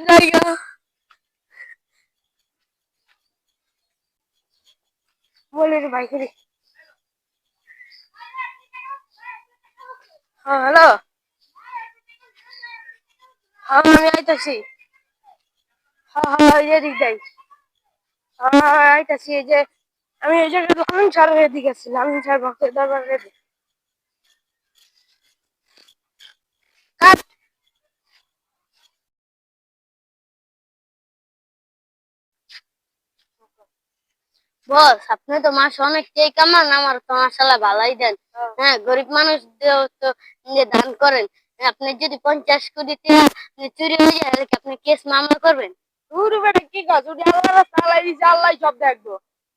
জায়গা বলে রে ভাই করে। হ্যাঁ হ্যালো, হ্যাঁ আমি আইতাছি। হ্যাঁ হ্যাঁ এই দিক যাই। হ্যাঁ আইতাছি এই যে আমি এই জায়গায় লামিন স্যারের দিকে আছি, লামিন স্যার ভক্তের দরবারে। কাট। বস আপনি তো মাস অনেকটাই কামান, আমার তো মাসাল্লাহ ভালাই দেন। হ্যাঁ গরিব মানুষ তো নিজে দান করেন। আপনি যদি 50 কোটি টাকা চুরি হয়ে যায় তাহলে কি আপনি কেস মামলা করবেন? উড়ু বেটা কি কাজ, উনি আল্লাহ তাআলাই দিছে, আল্লাহ সব দেখবো।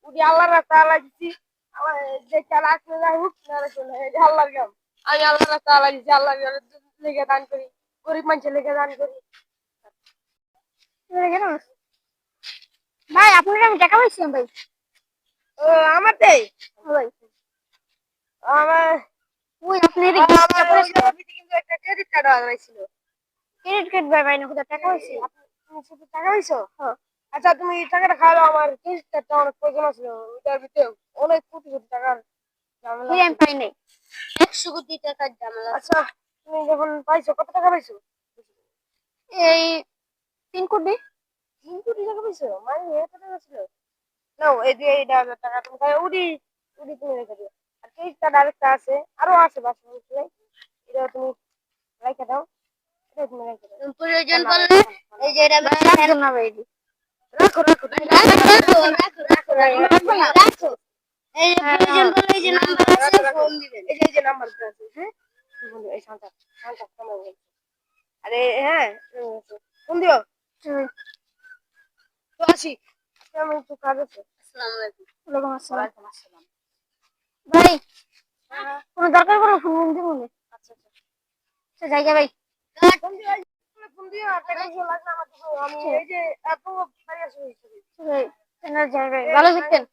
উনি আল্লাহ তাআলাই দিছি, আমার যে চালা আসলে যাই হোক না চলে এটা আল্লাহর কাম। আমি আল্লাহ তাআলাই দিছি, আল্লাহ লেগে দান করি, গরিব মানুষের লেগে দান করি। ভাই আপনাকে আমি টাকা পাইছিলাম ভাই। ও আমার দেই ভাই, আমার ওই আপনি কিন্তু একটা ক্রেডিট কার্ড বানাইছিল। ক্রেডিট কার্ড ভাই ভাই না টাকা হইছে, আপনি শুধু টাকা হইছো। আচ্ছা তুমি টাকাটা খাওয়াও, আমার ক্রেডিট কার্ডটা অনেক প্রয়োজন ছিল, ওইটার ভিতরে অনেক কোটি কোটি টাকার ঝামেলা আমি পাই নাই। 100 কোটি টাকার ঝামেলা। আচ্ছা তুমি যখন পাইছো কত টাকা পাইছো? এই 3 কোটি। 3 কোটি টাকা পাইছো মানে এত টাকা ছিল? নাও এই যে এই 1,000 টাকা তুমি খাও, উডি উডি তুমি রেখে দিও। আর ক্রেডিট কার্ড আরেকটা আছে, আরো আছে বাসা বুঝলে, এটা তুমি রেখে দাও। এটা তুমি রেখে দাও, প্রয়োজন পড়লে এই যে এটা রাখো না ভাই, রাখো রাখো রাখো রাখো রাখো রাখো রাখো। এই যে প্রয়োজন পড়লে এই যে নাম্বার আছে ফোন দিবেন, এই যে নাম্বারটা আছে। হ্যাঁ বন্ধু এই শান্ত শান্ত ফোন দিবেন। আরে হ্যাঁ ফোন দিও। তো আসি, আমি একটু কাজ আছে। আসসালামু আলাইকুম। ওয়ালাইকুম আসসালাম। ওয়ালাইকুম আসসালাম। ভাই কোনো দরকার পড়লে ফোন দিব না। আচ্ছা আচ্ছা সে জায়গা ভাই ফোন দিও, ফোন দিও আর টাকা কিছু লাগবে আমার, আমি এই যে এত ভাই আসি ভালো থাকবেন।